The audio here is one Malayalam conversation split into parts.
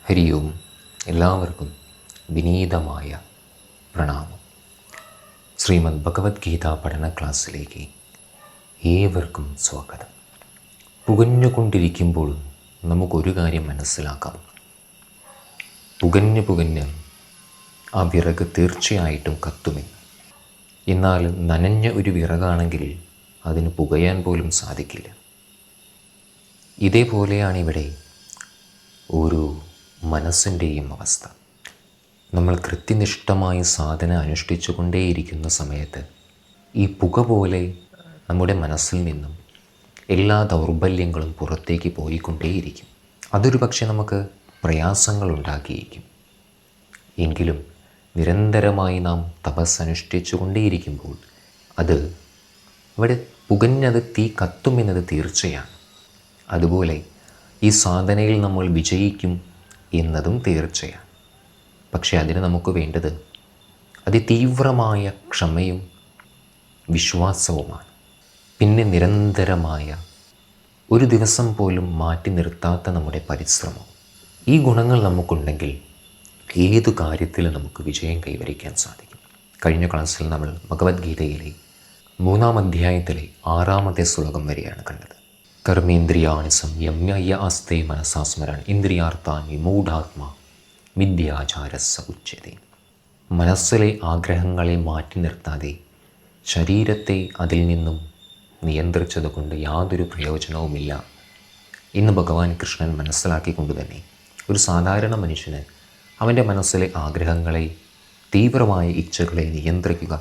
ഹരി ഓം. എല്ലാവർക്കും വിനീതമായ പ്രണാമം. ശ്രീമദ് ഭഗവത്ഗീത പഠന ക്ലാസ്സിലേക്ക് ഏവർക്കും സ്വാഗതം. പുകഞ്ഞുകൊണ്ടിരിക്കുമ്പോൾ നമുക്കൊരു കാര്യം മനസ്സിലാക്കാം. പുകഞ്ഞ് ആ വിറക് തീർച്ചയായിട്ടും കത്തുമെന്ന്. എന്നാൽ നനഞ്ഞ ഒരു വിറകാണെങ്കിൽ അതിന് പുകയാൻ പോലും സാധിക്കില്ല. ഇതേപോലെയാണ് ഇവിടെ ഓരോ മനസ്സിൻ്റെയും അവസ്ഥ. നമ്മൾ കൃത്യനിഷ്ഠമായി സാധന അനുഷ്ഠിച്ചു കൊണ്ടേയിരിക്കുന്ന സമയത്ത് ഈ പുക പോലെ നമ്മുടെ മനസ്സിൽ നിന്നും എല്ലാ ദൗർബല്യങ്ങളും പുറത്തേക്ക് പോയിക്കൊണ്ടേയിരിക്കും. അതൊരു പക്ഷേ നമുക്ക് പ്രയാസങ്ങൾ ഉണ്ടാക്കിയിരിക്കും. എങ്കിലും നിരന്തരമായി നാം തപസ് അനുഷ്ഠിച്ചു കൊണ്ടേയിരിക്കുമ്പോൾ അത് അവിടെ പുകഞ്ഞത് തീ കത്തുമെന്നത് തീർച്ചയാണ്. അതുപോലെ ഈ സാധനയിൽ നമ്മൾ വിജയിക്കും എന്നതും തീർച്ചയാണ്. പക്ഷേ അതിന് നമുക്ക് വേണ്ടത് അതിതീവ്രമായ ക്ഷമയും വിശ്വാസവുമാണ്. പിന്നെ നിരന്തരമായ ഒരു ദിവസം പോലും മാറ്റി നിർത്താത്ത നമ്മുടെ പരിശ്രമം. ഈ ഗുണങ്ങൾ നമുക്കുണ്ടെങ്കിൽ ഏതു കാര്യത്തിലും നമുക്ക് വിജയം കൈവരിക്കാൻ സാധിക്കും. കഴിഞ്ഞ ക്ലാസ്സിൽ നമ്മൾ ഭഗവത്ഗീതയിലെ 3-ാം അധ്യായത്തിലെ 6-ാമത്തെ ശ്ലോകം വരെയാണ് കണ്ടത്. കർമ്മേന്ദ്രിയാണി സംയമ്യ യ ആസ്തേ മനസാ സ്മരൻ ഇന്ദ്രിയാർത്ഥാൻ വിമൂഢാത്മാ മിഥ്യാചാരസ്സ ഉച്യതേ. മനസ്സിലെ ആഗ്രഹങ്ങളെ മാറ്റി നിർത്താതെ ശരീരത്തെ അതിൽ നിന്നും നിയന്ത്രിച്ചതുകൊണ്ട് യാതൊരു പ്രയോജനവുമില്ല എന്ന് ഭഗവാൻ കൃഷ്ണൻ മനസ്സിലാക്കിക്കൊണ്ട് തന്നെ ഒരു സാധാരണ മനുഷ്യന് അവൻ്റെ മനസ്സിലെ ആഗ്രഹങ്ങളെ, തീവ്രമായ ഇച്ഛകളെ നിയന്ത്രിക്കുക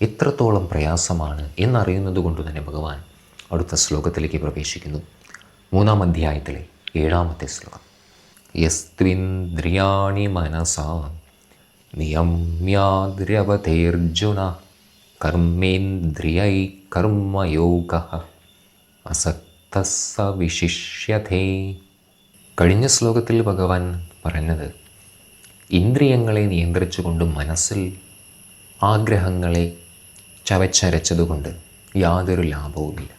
എത്രത്തോളം പ്രയാസമാണ് എന്നറിയുന്നത് കൊണ്ട് തന്നെ ഭഗവാൻ അടുത്ത ശ്ലോകത്തിലേക്ക് പ്രവേശിക്കുന്നു. 3-ാം അധ്യായത്തിലെ 7-ാമത്തെ ശ്ലോകം. യസ്ത്വിന്ദ്രിയാണി മനസാ നിയമ്യാദ്രവതേർജുന കർമ്മേന്ദ്രിയൈ കർമ്മയോഗഃ അസക്തഃ സ വിശിഷ്യതേ. കഴിഞ്ഞ ശ്ലോകത്തിൽ ഭഗവാൻ പറഞ്ഞത് ഇന്ദ്രിയങ്ങളെ നിയന്ത്രിച്ചുകൊണ്ട് മനസ്സിൽ ആഗ്രഹങ്ങളെ ചവച്ചരച്ചതുകൊണ്ട് യാതൊരു ലാഭവുമില്ല.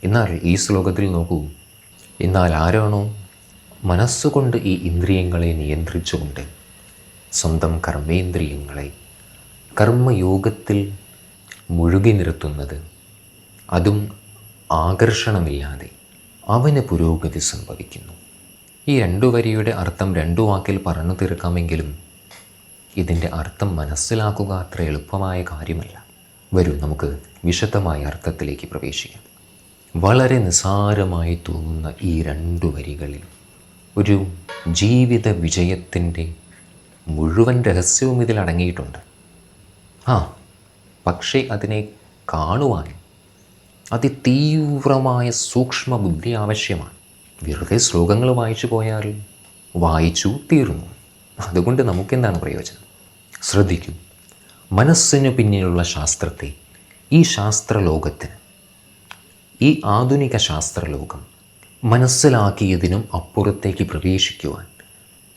എന്നാൽ ഈ ശ്ലോകത്തിൽ നോക്കൂ, എന്നാൽ ആരാണോ മനസ്സുകൊണ്ട് ഈ ഇന്ദ്രിയങ്ങളെ നിയന്ത്രിച്ചുകൊണ്ട് സ്വന്തം കർമ്മേന്ദ്രിയങ്ങളെ കർമ്മയോഗത്തിൽ മുഴുകി നിർത്തുന്നത്, അതും ആകർഷണമില്ലാതെ, അവന് പുരോഗതി സംഭവിക്കുന്നു. ഈ 2 വരിയുടെ അർത്ഥം 2 വാക്കിൽ പറഞ്ഞു തീർക്കാമെങ്കിലും ഇതിൻ്റെ അർത്ഥം മനസ്സിലാക്കുക അത്ര എളുപ്പമായ കാര്യമല്ല. വരൂ, നമുക്ക് വിശദമായ അർത്ഥത്തിലേക്ക് പ്രവേശിക്കാം. വളരെ നിസ്സാരമായി തോന്നുന്ന ഈ 2 വരികളിൽ ഒരു ജീവിത വിജയത്തിൻ്റെ മുഴുവൻ രഹസ്യവും ഇതിൽ അടങ്ങിയിട്ടുണ്ട്. പക്ഷേ അതിനെ കാണുവാൻ അതിതീവ്രമായ സൂക്ഷ്മ ബുദ്ധി ആവശ്യമാണ്. വെറുതെ ശ്ലോകങ്ങൾ വായിച്ചു പോയാൽ വായിച്ചു തീർന്നു. അതുകൊണ്ട് നമുക്കെന്താണ് പ്രയോജനം? ശ്രദ്ധിക്കൂ, മനസ്സിനു പിന്നിലുള്ള ശാസ്ത്രത്തെ ഈ ശാസ്ത്രലോകത്തിന്, ഈ ആധുനിക ശാസ്ത്രലോകം മനസ്സിലാക്കിയതിനും അപ്പുറത്തേക്ക് പ്രവേശിക്കുവാൻ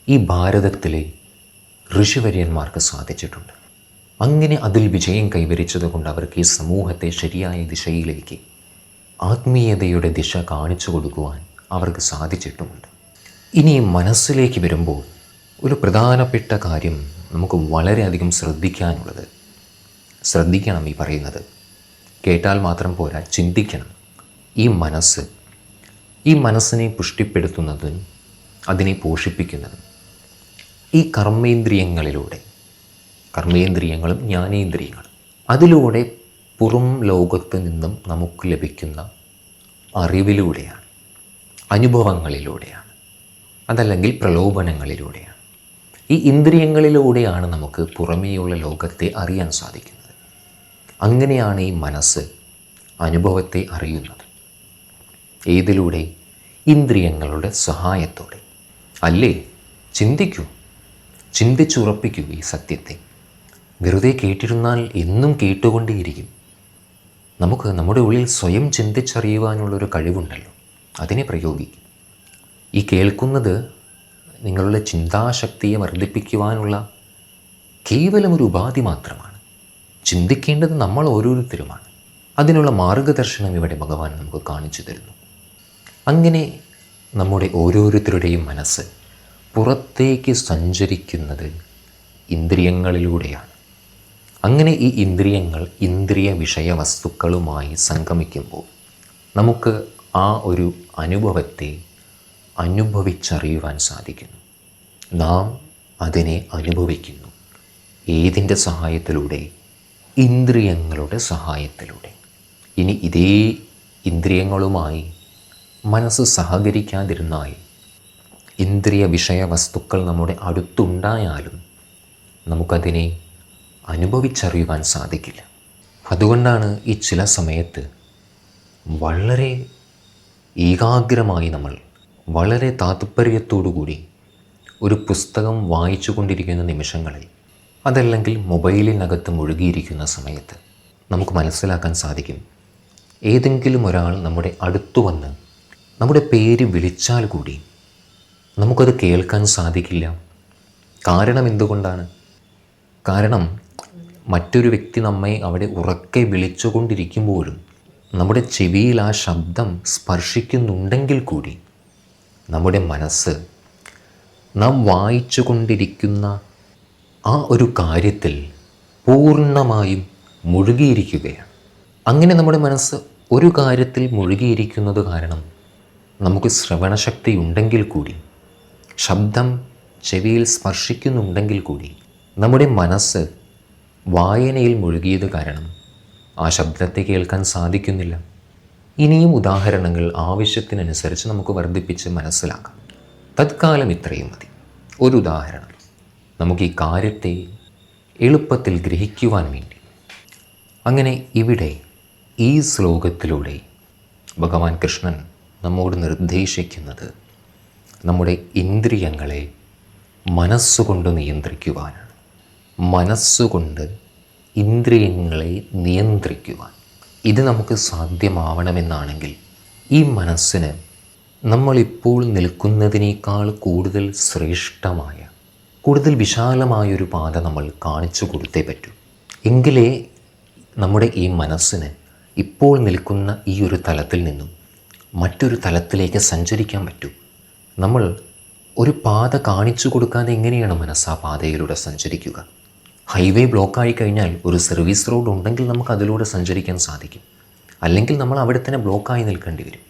ഈ ഭാരതത്തിലെ ഋഷിവര്യന്മാർക്ക് സാധിച്ചിട്ടുണ്ട്. അങ്ങനെ അതിൽ വിജയം കൈവരിച്ചത് കൊണ്ട് അവർക്ക് ഈ സമൂഹത്തെ ശരിയായ ദിശയിലേക്ക്, ആത്മീയതയുടെ ദിശ കാണിച്ചു കൊടുക്കുവാൻ അവർക്ക് സാധിച്ചിട്ടുമുണ്ട്. ഇനി മനസ്സിലേക്ക് വരുമ്പോൾ ഒരു പ്രധാനപ്പെട്ട കാര്യം നമുക്ക് വളരെയധികം ശ്രദ്ധിക്കണം. ഈ പറയുന്നത് കേട്ടാൽ മാത്രം പോരാ, ചിന്തിക്കണം. ഈ മനസ്സിനെ പുഷ്ടിപ്പെടുത്തുന്നതും അതിനെ പോഷിപ്പിക്കുന്നതും ഈ കർമ്മേന്ദ്രിയങ്ങളും ജ്ഞാനേന്ദ്രിയങ്ങളും, അതിലൂടെ പുറം ലോകത്ത് നിന്നും നമുക്ക് ലഭിക്കുന്ന അറിവിലൂടെയാണ്, അനുഭവങ്ങളിലൂടെയാണ്, അതല്ലെങ്കിൽ പ്രലോഭനങ്ങളിലൂടെയാണ്. ഈ ഇന്ദ്രിയങ്ങളിലൂടെയാണ് നമുക്ക് പുറമേയുള്ള ലോകത്തെ അറിയാൻ സാധിക്കുന്നത്. അങ്ങനെയാണ് ഈ മനസ്സ് അനുഭവത്തെ അറിയുന്നത്. ഏതിലൂടെ? ഇന്ദ്രിയങ്ങളുടെ സഹായത്തോടെ. അല്ലേ? ചിന്തിക്കൂ, ചിന്തിച്ചുറപ്പിക്കൂ ഈ സത്യത്തെ. വെറുതെ കേട്ടിരുന്നാൽ എന്നും കേട്ടുകൊണ്ടേയിരിക്കും. നമുക്ക് നമ്മുടെ ഉള്ളിൽ സ്വയം ചിന്തിച്ചറിയുവാനുള്ളൊരു കഴിവുണ്ടല്ലോ, അതിനെ പ്രയോഗിക്കും. ഈ കേൾക്കുന്നത് നിങ്ങളുടെ ചിന്താശക്തിയെ വർദ്ധിപ്പിക്കുവാനുള്ള കേവലം ഒരു ഉപാധി മാത്രമാണ്. ചിന്തിക്കേണ്ടത് നമ്മൾ ഓരോരുത്തരുമാണ്. അതിനുള്ള മാർഗദർശനം ഇവിടെ ഭഗവാൻ നമുക്ക് കാണിച്ചു തരുന്നു. അങ്ങനെ നമ്മുടെ ഓരോരുത്തരുടെയും മനസ്സ് പുറത്തേക്ക് സഞ്ചരിക്കുന്നത് ഇന്ദ്രിയങ്ങളിലൂടെയാണ്. അങ്ങനെ ഈ ഇന്ദ്രിയങ്ങൾ ഇന്ദ്രിയ വിഷയ വസ്തുക്കളുമായി സംഗമിക്കുമ്പോൾ നമുക്ക് ആ ഒരു അനുഭവത്തെ അനുഭവിച്ചറിയുവാൻ സാധിക്കുന്നു. നാം അതിനെ അനുഭവിക്കുന്നു. ഏതിൻ്റെ സഹായത്തിലൂടെ? ഇന്ദ്രിയങ്ങളുടെ സഹായത്തിലൂടെ. ഇനി ഇതേ ഇന്ദ്രിയങ്ങളുമായി മനസ്സ് സഹകരിക്കാതിരുന്നാൽ, ഇന്ദ്രിയ വിഷയ വസ്തുക്കൾ നമ്മുടെ അടുത്തുണ്ടായാലും നമുക്കതിനെ അനുഭവിച്ചറിയുവാൻ സാധിക്കില്ല. അതുകൊണ്ടാണ് ഈ ചില സമയത്ത് വളരെ ഏകാഗ്രമായി നമ്മൾ വളരെ താത്പര്യത്തോടുകൂടി ഒരു പുസ്തകം വായിച്ചു കൊണ്ടിരിക്കുന്ന നിമിഷങ്ങളിൽ, അതല്ലെങ്കിൽ മൊബൈലിനകത്ത് മുഴുകിയിരിക്കുന്ന സമയത്ത് നമുക്ക് മനസ്സിലാക്കാൻ സാധിക്കും, ഏതെങ്കിലും ഒരാൾ നമ്മുടെ അടുത്തു വന്ന് നമ്മുടെ പേര് വിളിച്ചാൽ കൂടി നമുക്കത് കേൾക്കാൻ സാധിക്കില്ല. കാരണം എന്തുകൊണ്ടാണ്? കാരണം മറ്റൊരു വ്യക്തി നമ്മെ അവിടെ ഉറക്കെ വിളിച്ചുകൊണ്ടിരിക്കുമ്പോഴും നമ്മുടെ ചെവിയിൽ ആ ശബ്ദം സ്പർശിക്കുന്നുണ്ടെങ്കിൽ കൂടി നമ്മുടെ മനസ്സ് നാം വായിച്ചു കൊണ്ടിരിക്കുന്ന ആ ഒരു കാര്യത്തിൽ പൂർണ്ണമായും മുഴുകിയിരിക്കുകയാണ്. അങ്ങനെ നമ്മുടെ മനസ്സ് ഒരു കാര്യത്തിൽ മുഴുകിയിരിക്കുന്നത് കാരണം നമുക്ക് ശ്രവണശക്തി ഉണ്ടെങ്കിൽ കൂടി, ശബ്ദം ചെവിയിൽ സ്പർശിക്കുന്നുണ്ടെങ്കിൽ കൂടി, നമ്മുടെ മനസ്സ് വായനയിൽ മുഴുകിയത് കാരണം ആ ശബ്ദത്തെ കേൾക്കാൻ സാധിക്കുന്നില്ല. ഇനിയും ഉദാഹരണങ്ങൾ ആവശ്യത്തിനനുസരിച്ച് നമുക്ക് വർദ്ധിപ്പിച്ച് മനസ്സിലാക്കാം. തത്കാലം ഇത്രയും മതി. ഒരു ഉദാഹരണം നമുക്ക് ഈ കാര്യത്തെ എളുപ്പത്തിൽ ഗ്രഹിക്കുവാൻ വേണ്ടി. അങ്ങനെ ഇവിടെ ഈ ശ്ലോകത്തിലൂടെ ഭഗവാൻ കൃഷ്ണൻ നമ്മോട് നിർദ്ദേശിക്കുന്നത് നമ്മുടെ ഇന്ദ്രിയങ്ങളെ മനസ്സുകൊണ്ട് നിയന്ത്രിക്കുവാനാണ്. മനസ്സുകൊണ്ട് ഇന്ദ്രിയങ്ങളെ നിയന്ത്രിക്കുവാൻ. ഇത് നമുക്ക് സാധ്യമാവണമെന്നാണെങ്കിൽ ഈ മനസ്സിന് നമ്മളിപ്പോൾ നിൽക്കുന്നതിനേക്കാൾ കൂടുതൽ ശ്രേഷ്ഠമായ, കൂടുതൽ വിശാലമായൊരു പാത നമ്മൾ കാണിച്ചു കൊടുത്തേ പറ്റൂ. എങ്കിലേ നമ്മുടെ ഈ മനസ്സിന് ഇപ്പോൾ നിൽക്കുന്ന ഈ ഒരു തലത്തിൽ നിന്നും മറ്റൊരു തലത്തിലേക്ക് സഞ്ചരിക്കാൻ പറ്റൂ. നമ്മൾ ഒരു പാത കാണിച്ചു കൊടുക്കാതെ എങ്ങനെയാണ് മനസ്സ് ആ പാതയിലൂടെ സഞ്ചരിക്കുക? ഹൈവേ ബ്ലോക്കായി കഴിഞ്ഞാൽ ഒരു സർവീസ് റോഡ് ഉണ്ടെങ്കിൽ നമുക്ക് അതിലൂടെ സഞ്ചരിക്കാൻ സാധിക്കും. അല്ലെങ്കിൽ നമ്മൾ അവിടെ തന്നെ ബ്ലോക്കായി നിൽക്കേണ്ടി വരും.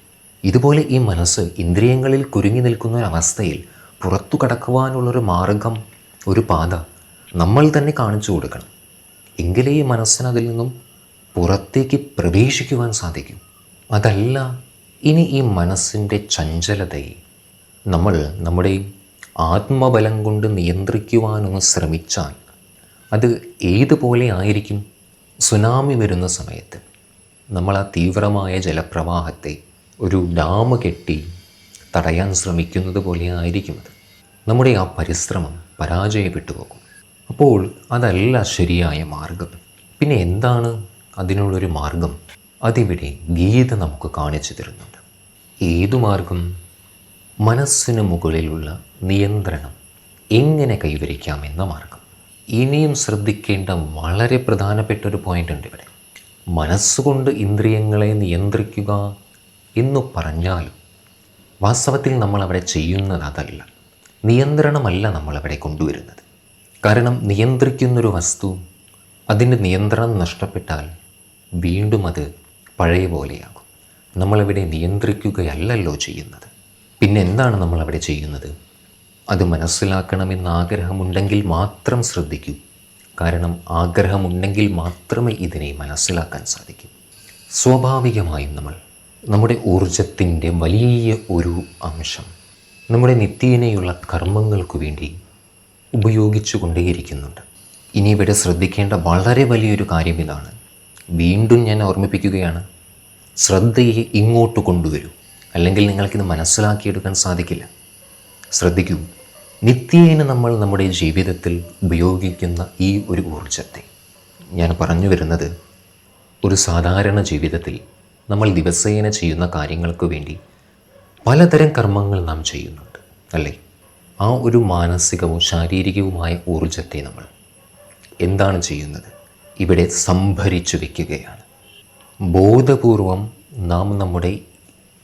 ഇതുപോലെ ഈ മനസ്സ് ഇന്ദ്രിയങ്ങളിൽ കുരുങ്ങി നിൽക്കുന്ന ഒരവസ്ഥയിൽ പുറത്തു കടക്കുവാനുള്ളൊരു മാർഗം, ഒരു പാത നമ്മൾ തന്നെ കാണിച്ചു കൊടുക്കണം. എങ്കിലേ ഈ മനസ്സിന് അതിൽ നിന്നും പുറത്തേക്ക് പ്രവേശിക്കുവാൻ സാധിക്കും. അതല്ല, ഇനി ഈ മനസ്സിൻ്റെ ചഞ്ചലതയെ നമ്മൾ നമ്മുടെ ആത്മബലം കൊണ്ട് നിയന്ത്രിക്കുവാനൊന്ന് ശ്രമിച്ചാൽ അത് ഏതുപോലെ ആയിരിക്കും? സുനാമി വരുന്ന സമയത്ത് നമ്മൾ ആ തീവ്രമായ ജലപ്രവാഹത്തെ ഒരു ഡാം കെട്ടി തടയാൻ ശ്രമിക്കുന്നത് പോലെ ആയിരിക്കും അത്. നമ്മുടെ ആ പരിശ്രമം പരാജയപ്പെട്ടു പോകും. അപ്പോൾ അതല്ല ശരിയായ മാർഗം. പിന്നെ എന്താണ് അതിനുള്ളൊരു മാർഗം? അതിവിടെ ഗീത നമുക്ക് കാണിച്ചു തരുന്നുണ്ട്. ഏതു മാർഗം? മനസ്സിന് മുകളിലുള്ള നിയന്ത്രണം എങ്ങനെ കൈവരിക്കാമെന്ന മാർഗം. ഇനിയും ശ്രദ്ധിക്കേണ്ട വളരെ പ്രധാനപ്പെട്ട ഒരു പോയിൻ്റ് ഉണ്ട് ഇവിടെ. മനസ്സുകൊണ്ട് ഇന്ദ്രിയങ്ങളെ നിയന്ത്രിക്കുക എന്നു പറഞ്ഞാലും വാസ്തവത്തിൽ നമ്മളവിടെ ചെയ്യുന്നത് അതല്ല. നിയന്ത്രണമല്ല നമ്മളവിടെ കൊണ്ടുവരുന്നത്. കാരണം നിയന്ത്രിക്കുന്നൊരു വസ്തു, അതിൻ്റെ നിയന്ത്രണം നഷ്ടപ്പെട്ടാൽ വീണ്ടും അത് പഴയ പോലെയാകും. നമ്മളവിടെ നിയന്ത്രിക്കുകയല്ലല്ലോ ചെയ്യുന്നത്. പിന്നെ എന്താണ് നമ്മളവിടെ ചെയ്യുന്നത്? അത് മനസ്സിലാക്കണമെന്ന് ആഗ്രഹമുണ്ടെങ്കിൽ മാത്രം ശ്രദ്ധിക്കൂ. കാരണം ആഗ്രഹമുണ്ടെങ്കിൽ മാത്രമേ ഇതിനെ മനസ്സിലാക്കാൻ സാധിക്കൂ. സ്വാഭാവികമായും നമ്മുടെ ഊർജത്തിൻ്റെ വലിയ ഒരു അംശം നമ്മുടെ നിത്യേനയുള്ള കർമ്മങ്ങൾക്കു വേണ്ടി ഉപയോഗിച്ചു കൊണ്ടേയിരിക്കുന്നുണ്ട്. ഇനി ഇവിടെ ശ്രദ്ധിക്കേണ്ട വളരെ വലിയൊരു കാര്യം ഇതാണ്. വീണ്ടും ഞാൻ ഓർമ്മിപ്പിക്കുകയാണ്, ശ്രദ്ധയെ ഇങ്ങോട്ട് കൊണ്ടുവരൂ, അല്ലെങ്കിൽ നിങ്ങൾക്കിത് മനസ്സിലാക്കിയെടുക്കാൻ സാധിക്കില്ല. ശ്രദ്ധിക്കൂ, നിത്യേന നമ്മൾ നമ്മുടെ ജീവിതത്തിൽ ഉപയോഗിക്കുന്ന ഈ ഒരു ഊർജത്തെ, ഞാൻ പറഞ്ഞു വരുന്നത് ഒരു സാധാരണ ജീവിതത്തിൽ നമ്മൾ ദിവസേന ചെയ്യുന്ന കാര്യങ്ങൾക്ക് വേണ്ടി പലതരം കർമ്മങ്ങൾ നാം ചെയ്യുന്നുണ്ട്, അല്ലേ? ആ ഒരു മാനസികവും ശാരീരികവുമായ ഊർജത്തെ നമ്മൾ എന്താണ് ചെയ്യുന്നത്? ഇവിടെ സംഭരിച്ചു വയ്ക്കുകയാണ്. ബോധപൂർവം നാം നമ്മുടെ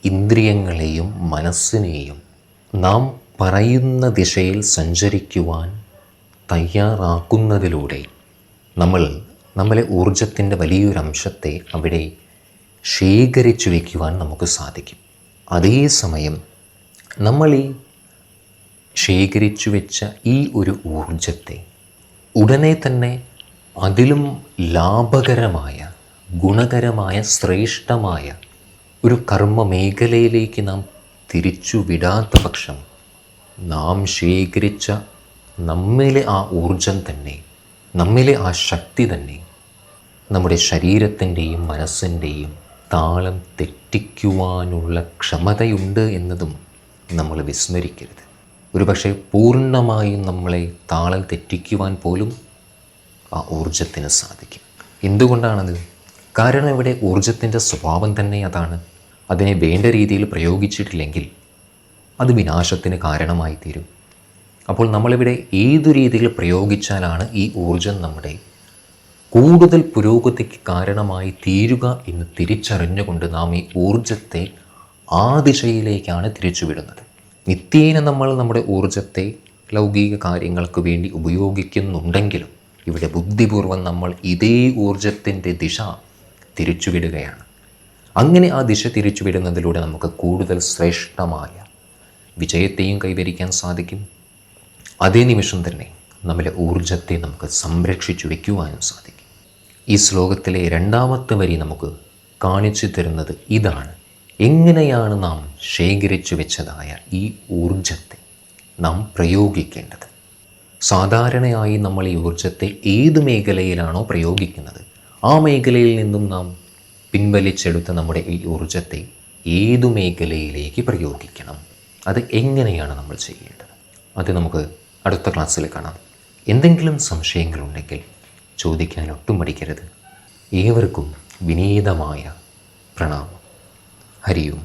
ഇന്ദ്രിയങ്ങളെയും മനസ്സിനെയും നാം പറയുന്ന ദിശയിൽ സഞ്ചരിക്കുവാൻ തയ്യാറാക്കുന്നതിലൂടെ നമ്മളെ ഊർജത്തിൻ്റെ വലിയൊരംശത്തെ അവിടെ ശേഖരിച്ചു വയ്ക്കുവാൻ നമുക്ക് സാധിക്കും. അതേസമയം നമ്മൾ ഈ ശേഖരിച്ചു വെച്ച ഈ ഒരു ഊർജത്തെ ഉടനെ തന്നെ അതിലും ലാഭകരമായ, ഗുണകരമായ, ശ്രേഷ്ഠമായ ഒരു കർമ്മ മേഖലയിലേക്ക് നാം തിരിച്ചു വിടാത്ത പക്ഷം നാം ശേഖരിച്ച നമ്മിലെ ആ ഊർജം തന്നെ, നമ്മിലെ ആ ശക്തി തന്നെ നമ്മുടെ ശരീരത്തിൻ്റെയും മനസ്സിൻ്റെയും താളം തെറ്റിക്കുവാനുള്ള ക്ഷമതയുണ്ട് എന്നതും നമ്മൾ വിസ്മരിക്കരുത്. ഒരുപക്ഷെ പൂർണ്ണമായും നമ്മളെ താളം തെറ്റിക്കുവാൻ പോലും ആ ഊർജത്തിന് സാധിക്കും. എന്തുകൊണ്ടാണത്? കാരണം ഇവിടെ ഊർജത്തിൻ്റെ സ്വഭാവം തന്നെ അതാണ്. അതിനെ വേണ്ട രീതിയിൽ പ്രയോഗിച്ചിട്ടില്ലെങ്കിൽ അത് വിനാശത്തിന് കാരണമായി തീരും. അപ്പോൾ നമ്മളിവിടെ ഏതു രീതിയിൽ പ്രയോഗിച്ചാലാണ് ഈ ഊർജം നമ്മുടെ കൂടുതൽ പുരോഗതിക്ക് കാരണമായി തീരുക എന്ന് തിരിച്ചറിഞ്ഞുകൊണ്ട് നാം ഈ ഊർജത്തെ ആ ദിശയിലേക്കാണ് തിരിച്ചുവിടുന്നത്. നിത്യേന നമ്മൾ നമ്മുടെ ഊർജത്തെ ലൗകിക കാര്യങ്ങൾക്ക് വേണ്ടി ഉപയോഗിക്കുന്നുണ്ടെങ്കിലും ഇവിടെ ബുദ്ധിപൂർവ്വം നമ്മൾ ഇതേ ഊർജത്തിൻ്റെ ദിശ തിരിച്ചുവിടുകയാണ്. അങ്ങനെ ആ ദിശ തിരിച്ചുവിടുന്നതിലൂടെ നമുക്ക് കൂടുതൽ ശ്രേഷ്ഠമായ വിജയത്തെയും കൈവരിക്കാൻ സാധിക്കും. അതേ നിമിഷം തന്നെ നമ്മുടെ ഊർജത്തെ നമുക്ക് സംരക്ഷിച്ചു വയ്ക്കുവാനും സാധിക്കും. ഈ ശ്ലോകത്തിലെ രണ്ടാമത്തെ വരി നമുക്ക് കാണിച്ചു തരുന്നത് ഇതാണ്. എങ്ങനെയാണ് നാം ശേഖരിച്ചു വെച്ചതായ ഈ ഊർജത്തെ നാം പ്രയോഗിക്കേണ്ടത്? സാധാരണയായി നമ്മൾ ഈ ഊർജത്തെ ഏത് മേഖലയിലാണോ പ്രയോഗിക്കുന്നത് ആ മേഖലയിൽ നിന്നും നാം പിൻവലിച്ചെടുത്ത നമ്മുടെ ഈ ഊർജത്തെ ഏതു മേഖലയിലേക്ക് പ്രയോഗിക്കണം, അത് എങ്ങനെയാണ് നമ്മൾ ചെയ്യേണ്ടത്, അത് നമുക്ക് അടുത്ത ക്ലാസ്സിൽ കാണാം. എന്തെങ്കിലും സംശയങ്ങളുണ്ടെങ്കിൽ ചോദിക്കാൻ ഒട്ടും മടിക്കരുത്. ഏവർക്കും വിനീതമായ പ്രണാമം. ഹരി ഓം.